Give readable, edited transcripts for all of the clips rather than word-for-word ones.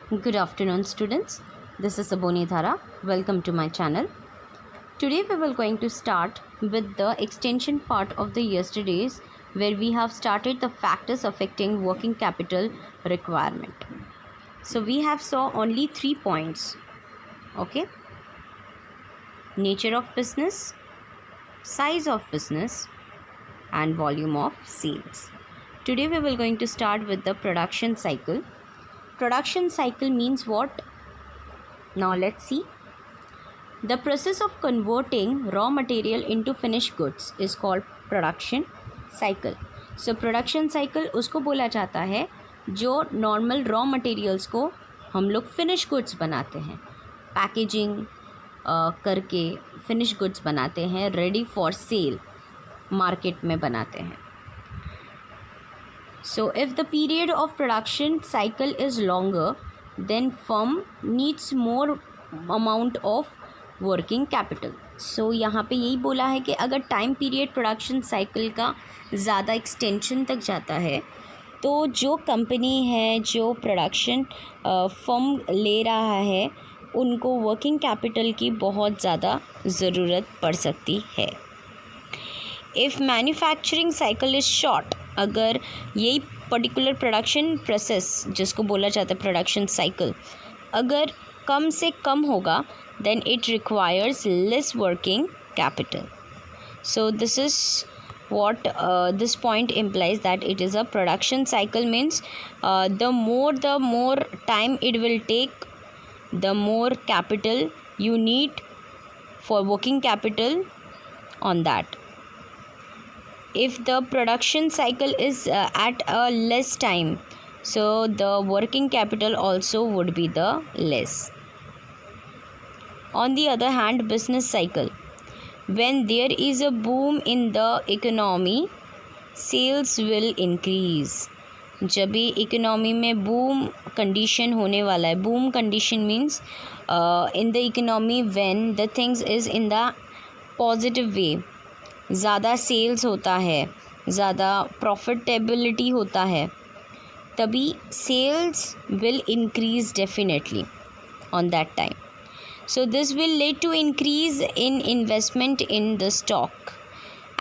Good afternoon, students. This is Saboni Dhara. Welcome to my channel. Today we will going to start with the extension part of the yesterday's, where we have started the factors affecting working capital requirement. So we have saw only 3 points. Okay. Nature of business, size of business, and volume of sales. Today we will going to start with the production cycle. Production cycle means what? Now let's see. The process of converting raw material into finished goods is called production cycle. So production cycle उसको बोला जाता है जो normal raw materials को हम लोग finish goods बनाते हैं, पैकेजिंग करके फिनिश गुड्स बनाते हैं, रेडी फॉर सेल मार्केट में बनाते हैं. So if the period of production cycle is longer, then firm needs more amount of working capital. So यहाँ पे यही बोला है कि अगर टाइम पीरियड प्रोडक्शन साइकिल का ज़्यादा एक्सटेंशन तक जाता है तो जो कंपनी है, जो प्रोडक्शन फर्म ले रहा है, उनको वर्किंग कैपिटल की बहुत ज़्यादा ज़रूरत पड़ सकती है. If manufacturing cycle is short, अगर यही पर्टिकुलर प्रोडक्शन प्रोसेस जिसको बोला जाता है प्रोडक्शन साइकिल अगर कम से कम होगा, then it requires less working capital. So this is what this point implies, that it is a production cycle means the more time it will take, the more capital you need for working capital on that. If the production cycle is at a less time, so the working capital also would be the less. On the other hand, business cycle, when there is a boom in the economy, sales will increase. जब भी economy में boom condition होने वाला है, boom condition means in the economy when the things is in the positive way, ज़्यादा sales होता है, ज़्यादा प्रॉफिटेबिलिटी होता है, तभी sales will increase definitely on that time. So this will lead to increase in investment in the stock,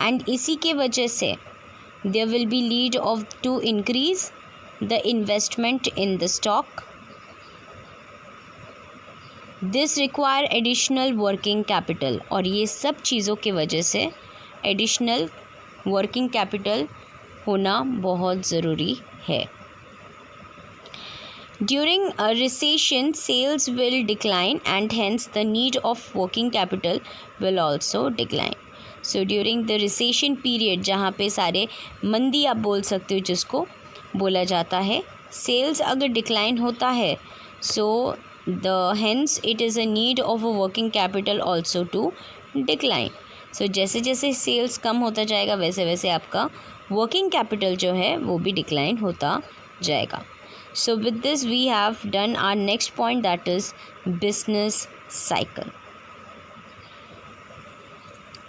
and इसी के वजह से there will be lead of to increase the investment in the stock. This require additional working capital, और ये सब चीज़ों की वजह से एडिशनल वर्किंग कैपिटल होना बहुत ज़रूरी है. During a recession sales will decline and hence the need of working capital will also decline. So during the recession period, जहाँ पे सारे मंदी आप बोल सकते हो जिसको बोला जाता है, सेल्स अगर डिक्लाइन होता है, so the hence it is a need of a working capital also to decline. So जैसे जैसे सेल्स कम होता जाएगा वैसे वैसे आपका वर्किंग कैपिटल जो है वो भी डिक्लाइन होता जाएगा. So with this we have done our next point, that is business cycle.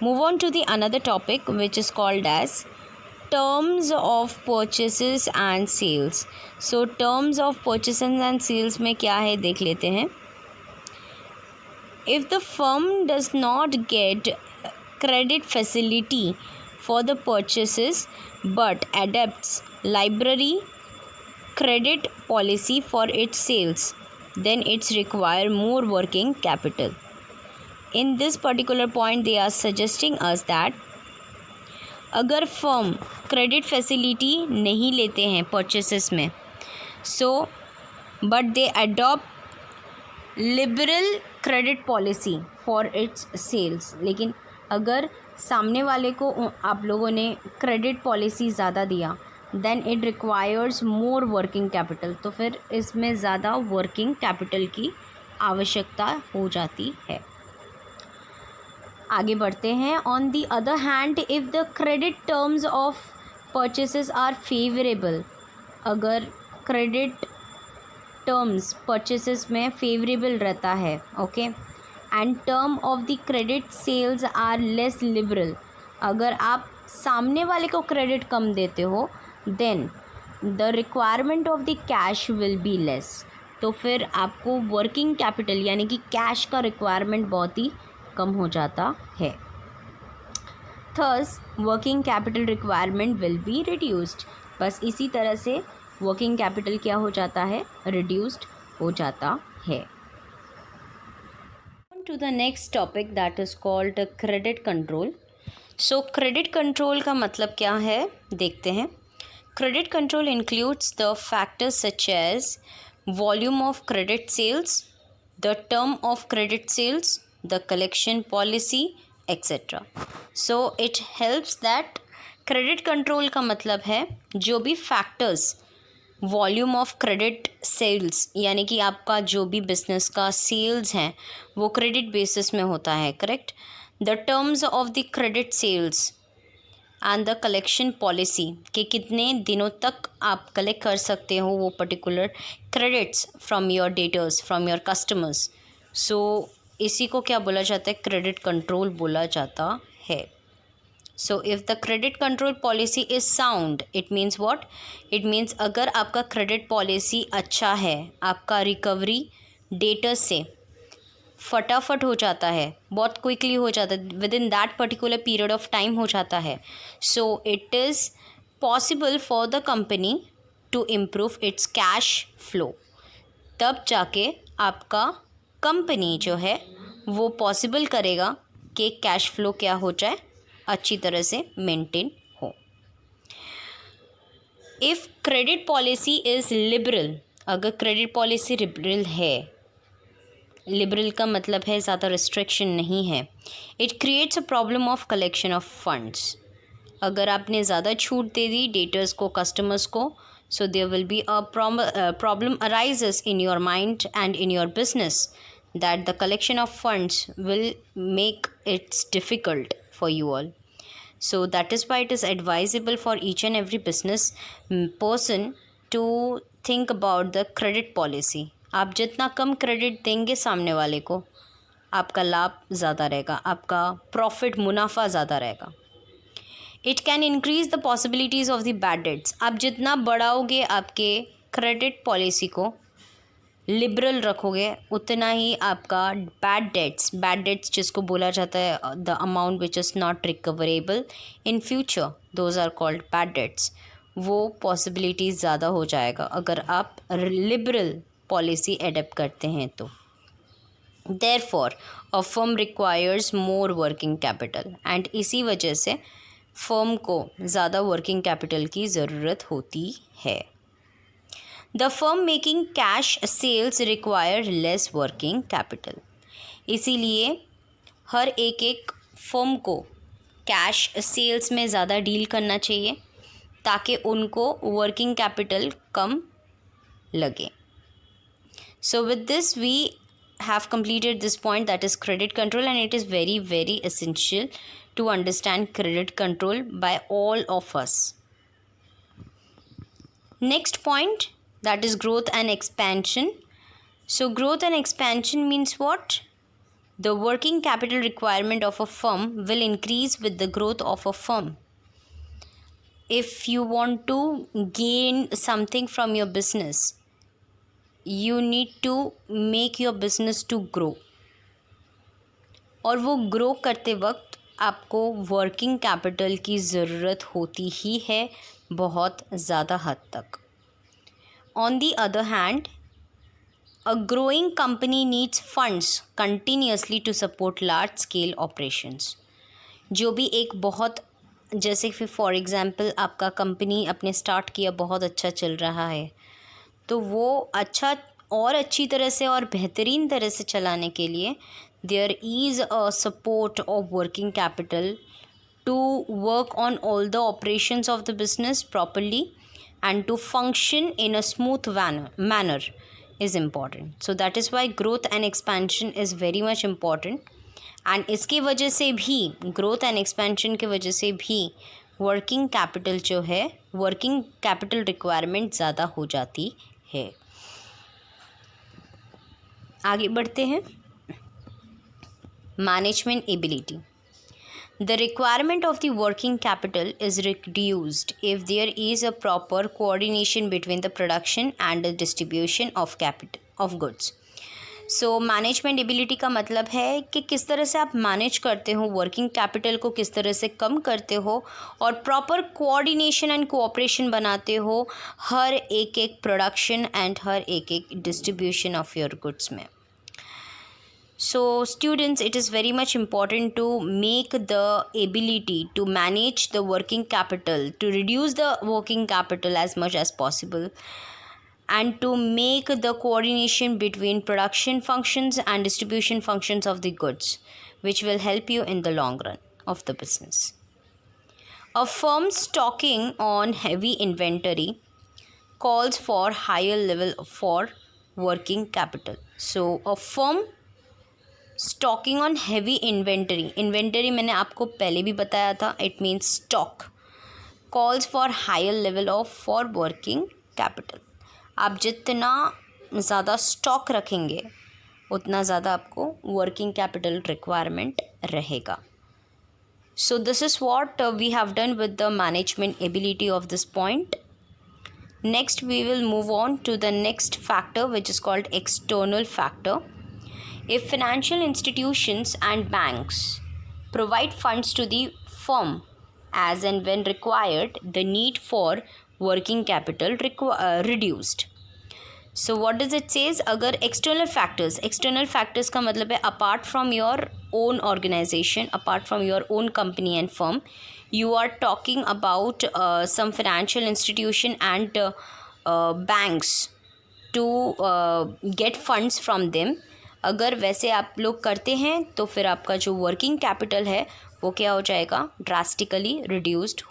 Move on to the another topic which is called as terms of purchases and sales. So terms of purchases and sales में क्या है देख लेते हैं. If the firm does not get credit facility for the purchases but adopts library credit policy for its sales, then it's require more working capital. In this particular point they are suggesting us that अगर firm credit facility नहीं लेते हैं purchases में, so but they adopt liberal credit policy for its sales, लेकिन अगर सामने वाले को आप लोगों ने क्रेडिट पॉलिसी ज़्यादा दिया, then it requires more working capital, तो फिर इसमें ज़्यादा वर्किंग कैपिटल की आवश्यकता हो जाती है. आगे बढ़ते हैं. On the other hand, if the credit terms of purchases are favourable, अगर क्रेडिट टर्म्स परचेसेस में फेवरेबल रहता है, okay, and term of the credit sales are less liberal, अगर आप सामने वाले को क्रेडिट कम देते हो, then the requirement of the cash will be less. तो फिर आपको वर्किंग कैपिटल यानी कि कैश का रिक्वायरमेंट बहुत ही कम हो जाता है। Thus working capital requirement will be reduced. बस इसी तरह से वर्किंग कैपिटल क्या हो जाता है, रिड्यूस्ड हो जाता है। To the next topic that is called credit control. So credit control का मतलब क्या है, देखते हैं। Credit control includes the factors such as volume of credit sales, the term of credit sales, the collection policy etcetera. So it helps that credit control का मतलब है जो भी factors, volume of credit sales यानी कि आपका जो भी बिजनेस का सेल्स हैं वो क्रेडिट बेसिस में होता है, correct. The terms of the credit sales and the collection policy कि कितने दिनों तक आप कलेक्ट कर सकते हो वो particular credits from your debtors, from your customers. So इसी को क्या बोला जाता है, क्रेडिट कंट्रोल बोला जाता है। So if the credit control policy is sound, it means what? It means अगर आपका credit policy अच्छा है, आपका recovery डेटर्स से फटाफट हो जाता है, बहुत क्विकली हो जाता है, within that particular period of time हो जाता है, so it is possible for the company to improve its cash flow. तब जाके आपका कंपनी जो है वो पॉसिबल करेगा कि कैश फ्लो क्या हो जाए, अच्छी तरह से मेंटेन हो। If credit policy is liberal, अगर क्रेडिट पॉलिसी लिबरल है, लिबरल का मतलब है ज़्यादा रिस्ट्रिक्शन नहीं है, it creates a problem of collection of funds. अगर आपने ज़्यादा छूट दे दी डेटर्स को, कस्टमर्स को, so there will be a problem arises in your mind and in your business that the collection of funds will make it difficult for you all. So that is why it is advisable for each and every business person to think about the credit policy. आप जितना कम credit देंगे सामने वाले को, आपका लाभ ज़्यादा रहेगा, आपका प्रॉफिट, मुनाफा ज़्यादा रहेगा। It can increase the possibilities of the bad debts. आप जितना बढ़ाओगे आपके क्रेडिट पॉलिसी को, लिबरल रखोगे, उतना ही आपका बैड डेट्स जिसको बोला जाता है the amount which is not recoverable in future, those are called bad debts, वो पॉसिबिलिटीज़ ज़्यादा हो जाएगा अगर आप लिबरल पॉलिसी एडप्ट करते हैं तो। Therefore a firm requires more working capital, and इसी वजह से फर्म को ज़्यादा वर्किंग कैपिटल की ज़रूरत होती है। The firm making cash sales require less working capital. इसीलिए हर एक फर्म को कैश सेल्स में ज़्यादा डील करना चाहिए ताकि उनको वर्किंग कैपिटल कम लगे। So with this we have completed this point, that is credit control, and it is very very essential to understand credit control by all of us. Next point, that is growth and expansion. So growth and expansion means what? The working capital requirement of a firm will increase with the growth of a firm. If you want to gain something from your business, you need to make your business to grow. और वो grow करते वक्त आपको working capital की ज़रूरत होती ही है, बहुत ज़्यादा हद तक। On the other hand, a growing company needs funds continuously to support large scale operations. जो भी एक बहुत, जैसे कि फॉर एग्ज़ाम्पल आपका कंपनी अपने स्टार्ट किया, बहुत अच्छा चल रहा है, तो वो अच्छा और अच्छी तरह से और बेहतरीन तरह से चलाने के लिए there is a support of working capital to work on all the operations of the business properly and to function in a smooth manner is important. So that is why growth and expansion is very much important. And इसकी वजह से भी, growth and expansion की वजह से भी working capital जो है, working capital requirement ज़्यादा हो जाती है। आगे बढ़ते हैं। Management ability. The requirement of the working capital is reduced if there is a proper coordination between the production and the distribution of capital. Of goods. So management ability का मतलब है कि किस तरह से आप मैनेज करते हो, वर्किंग कैपिटल को किस तरह से कम करते हो और प्रॉपर कोऑर्डिनेशन एंड कोऑपरेशन बनाते हो हर एक एक प्रोडक्शन एंड हर एक एक डिस्ट्रीब्यूशन ऑफ योर गुड्स में. So students, it is very much important to make the ability to manage the working capital, to reduce the working capital as much as possible, and to make the coordination between production functions and distribution functions of the goods, which will help you in the long run of the business. A firm stocking on heavy inventory calls for higher level for working capital. So a firm stocking on heavy inventory मैंने आपको पहले भी बताया था, it means stock calls for higher level of for working capital. आप जितना ज़्यादा stock रखेंगे उतना ज़्यादा आपको वर्किंग कैपिटल रिक्वायरमेंट रहेगा. So this is what we have done with the management ability of this point. Next we will move on to the next factor which is called external factor. If financial institutions and banks provide funds to the firm as and when required, the need for working capital reduced. So what does it says? अगर external factors का मतलब है apart from your own organization, apart from your own company and firm, you are talking about some financial institution and banks to get funds from them. अगर वैसे आप लोग करते हैं तो फिर आपका जो वर्किंग कैपिटल है वो क्या हो जाएगा, ड्रास्टिकली रिड्यूस्ड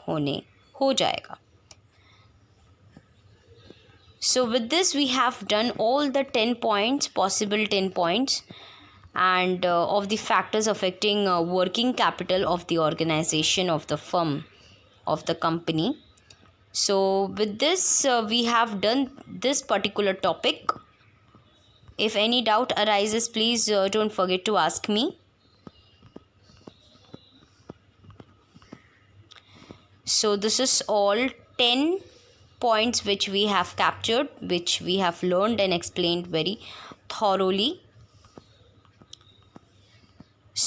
हो जाएगा. So with this we have done all the 10 points, possible 10 points and of the factors affecting working capital of the organization of the firm of the company. So with this we have done this particular topic. If any doubt arises, please don't forget to ask me. So this is all 10 points which we have captured, which we have learned and explained very thoroughly.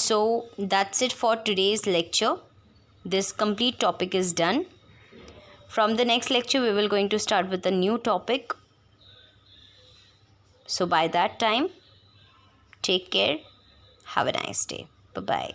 So that's it for today's lecture. This complete topic is done. From the next lecture, we will going to start with a new topic. So by that time, take care. Have a nice day. Bye-bye.